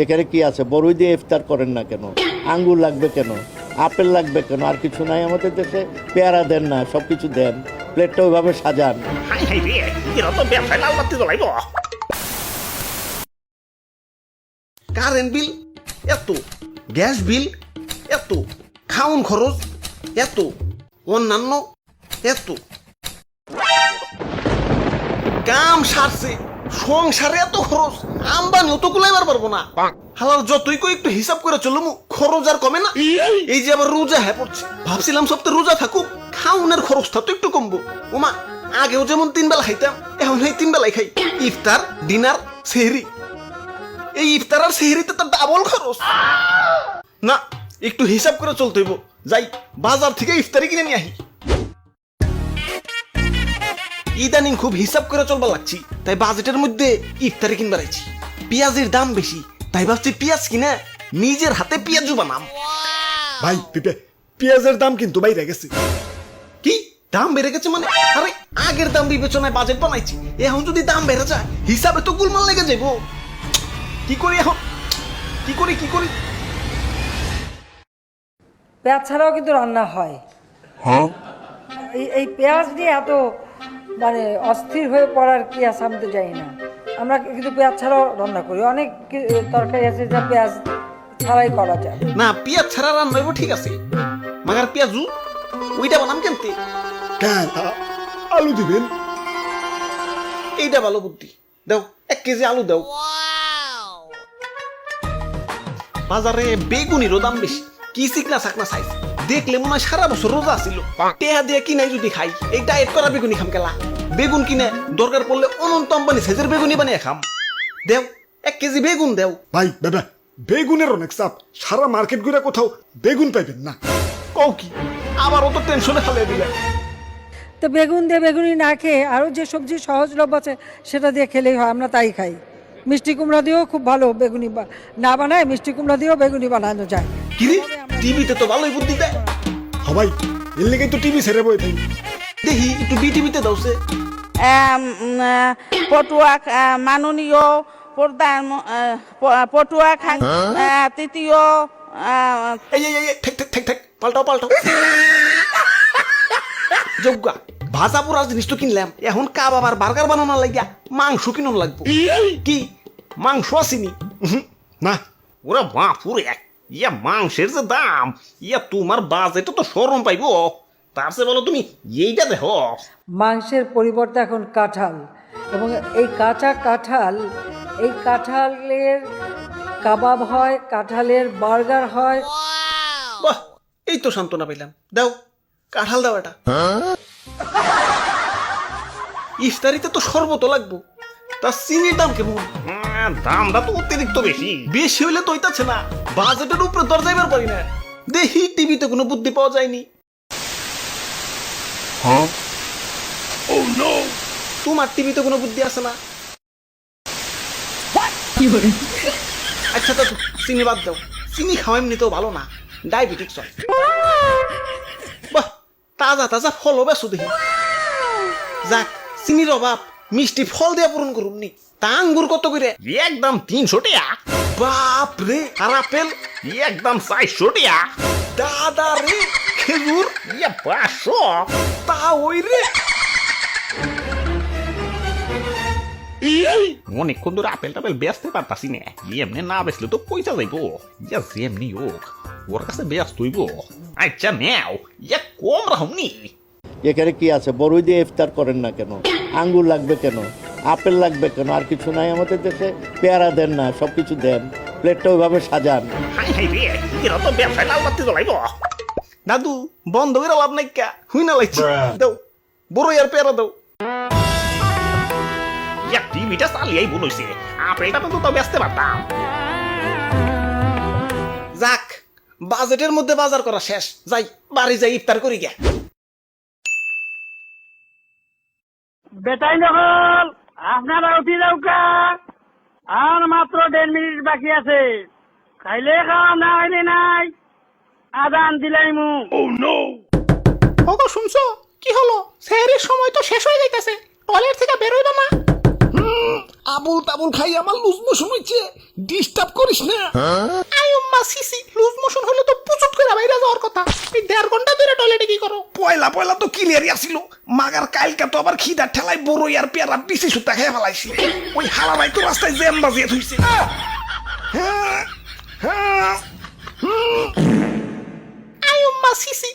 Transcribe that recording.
এখানে কি আছে? বড়ই দিয়ে ইফতার করেন না কেন? আঙ্গুর লাগবে কেন? আপেল লাগবে কেন? আর কিছু নাই আমাদের দেশে? পেয়ারা দেন না, সব কিছু দেন, প্লেটটা ওইভাবে সাজান। হাই হাই রে, এরা তো ব্যবসায় লাল বাতি জ্বলাইব। কারেন্ট বিল এত, গ্যাস বিল এত, খাউন খরচ এত, অন্যান্য এত, কাম সারছে সংসারে এত খরচ, আমদানিও তো কুলাইবার পারবো না। হালার যতই কই একটু হিসাব করে চলুম, খরচ আর কমে না। এই যে আবার রোজা হ্যাঁ পড়ছে, ভাবছিলাম সপ্তাহে রোজা থাকুক, খাউনের খরচটা তো একটু কমবো। ওমা, আগেও যেমন 3 বেলা খাইতাম, এখন এই 3 বেলাই খাই, ইফতার, ডিনার, সেহরি। এই ইফতার আর সেহরিতে তো ডাবল খরচ। না, একটু হিসাব করে চলতে হইব। যাই বাজার থেকে ইফতারি কিনে নিয়ে আহি। ইদানিং খুব হিসাব করে চলবা লাগছি, তাই বাজেটের মধ্যে ইফতারি কিনবার আইছি। পেঁয়াজের দাম বেশি, তাই ভাবছি পেঁয়াজ কিনে নিজের হাতে পেঁয়াজু বানাম। ভাই পেঁয়াজের দাম কিন্তু বাইরে গেছে। কি দাম বেড়ে গেছে মানে? আরে আগের দাম বিবেচনায় বাজেট বানাইছি, এখন যদি দাম বেড়ে যায় হিসাবে তো গুলমাল লেগে যাবো। কি করি এখন? কি করি? পেঁয়াজ ছাড়াও কিন্তু রান্না হয়। এই পেঁয়াজ নিয়ে এত মানে অস্থির হয়ে পড়ার কি আছে আমি তো জানি না। আমরা কিন্তু পেঁয়াজ ছাড়াও রান্না করি, অনেক তরকারি আছে যা পেঁয়াজ ছাড়াই করা যায়। না, পেঁয়াজ ছাড়া রান্না হইব ঠিক আছে, মাগার পেঁয়াজু ওইটা বানাম কেমতে? কেন আলু দিবেন? এইটা ভালো বুদ্ধি। দাও 1 কেজি আলু দাও। বাজারে বেগুনিরও দাম বেশি, কি চিকনা চাকনা সাইজ, দেখলে মনে হয় সারা বছর রোজা ছিল। টেহা দিয়ে কিনাই যদি খাই, এই ডায়েট করা বেগুনি খাম কেলা? বেগুন কিনে দরকার পড়লে অনন্ত আম্বানি সাইজের বেগুনি বানিয়ে খাম। দেও 1 কেজি বেগুন দেও। ভাই বেগুনের অনেক চাপ, সারা মার্কেট ঘুরে কোথাও বেগুন পাইবেন না। কও কি? আবারও তো টেনশনে ফেলে দিলে। তো বেগুন দিয়ে বেগুনি না খেয়ে আরও যে সবজি সহজলভ্য আছে সেটা দিয়ে খেলেই হয়, আমরা তাই খাই। মিষ্টি কুমড়া দিয়েও খুব ভালো বেগুনি না বানায়, মিষ্টি কুমড়া দিয়েও বেগুনি বানানো যায়। কিরে, টিভিতে তো ভালোই বুদ্ধি দেয়। সবাই এর লেগে তো টিভি ছেড়ে বই থাকি। দেখি একটু বিটিভিতে দাওছে। পটুয়া মাননীয় প্রধান পটুয়া তৃতীয় এই ঠেক পাল্টাও। যোগ্যা ভাজা পোড়ার জিনিস তো কিনলাম, এখন কাবাব আর বার্গার বানানোর লাগিয়া মাংস কিনুন লাগবো। কি মাংস আসেনি? না ওরা বাপুরে, ইয়া মাংসের যে দাম, ইয়া তোমার বাজেটে তো শরম পাইবো। তার চেয়ে বলো তুমি এইটা দেখো। মাংসের পরিবর্তে এখন কাঁঠাল, এবং এই কাঁচা কাঁঠাল, এই কাঁঠালের কাবাব হয়, কাঁঠালের বার্গার হয়। বাহ, এই তো সান্ত্বনা পাইলাম। দাও কাঁঠাল দাও এটা। ইফতারিতে তো শরবত লাগবো, তা চিনির দাম কেমন? দামটা তো অতিরিক্ত বেশি হইলে তো হইতাছে না, বাজেটের উপরে দর যাইবার পারি না। দেখি টিভিতে কোনো বুদ্ধি পাওয়া যায়নি। তোমার টিভিতে কোনো বুদ্ধি আছে না? আচ্ছা তো চিনি বাদ দাও, চিনি খাওয়া এমনিতেও ভালো না, ডায়াবেটিস হয়। বাহ, তাজা ফলও বেছো দেখি। যাক, চিনির অভাব মিষ্টি ফল দিয়ে পূরণ করুন নি। তা আঙ্গুর কত করে? একদম 300 টাকা। বাপ রে, আর আপেল একদম 400 টাকা। দাদা রে, খেজুর 500। তা ওই রে, অনেকক্ষণ ধরে আপেল টাপেল বেচতে পারতাছি না, এমনি না বেচলে তো পয়সা যাইব। ইয়া যেমনি হোক ওর কাছে ব্যস্ত হইব। আচ্ছা নেও, ইয়া কম রাহুনি। এখানে কি আছে? বড়ই দিয়ে ইফতার করেন না কেন? আঙ্গুর লাগবে কেন? আপেল লাগবে কেন? আর কিছু নাই আমাদের দেশে? পেয়ারা দেন না, সব কিছু দেন, প্লেটটা ওইভাবে সাজান। হাই হাই রে, এরা তো ব্যবসায় লাল বাতি জ্বলাইব। দাদু বন্ধ করে লাভ নাই, কা হুই না লাগছে। দাও বড়ই আর পেয়ারা দাও। ইয়া টিভিটা চালিয়েই বলইছে, আপেলটা তো বেচতে পারতাম। যাক, বাজেটের মধ্যে বাজার করা শেষ। যাই বাড়ি যাই ইফতার করি গে। বেটাই নকল আপনারা উঠি যাওকা, আর মাত্র 1.5 মিনিট বাকি আছে। খাইলে খাওয়া, না খাইলে নাই। আদান দিলাই মু। ওগো শুনছো? কি হলো? সেহরির সময় তো শেষ হয়ে যাইতেছে, টয়লেট থেকে বের হইবা না? আবুল তাবুল খাই আমার লুজ মোশন হইছে, ডিস্টার্ব করিস না। আয়ুম্মা সিসি লুজ মোশন হলে তো পুচুট করে বাইরে যাওয়ার কথা। এই 1.5 ঘন্টা ধরে টয়লেটে কি করো? পয়লা পয়লা তো ক্লিয়ারই আসিল, মাগার কালকা তো আবার খিদার ঠেলায় বড়ই আর পেয়ারা বিশি সুতা খেয়ে ফেলাইছি। ওই হালামাই তো রাস্তায় জ্যাম বাজিয়ে থইছে। আয়ুম্মা সিসি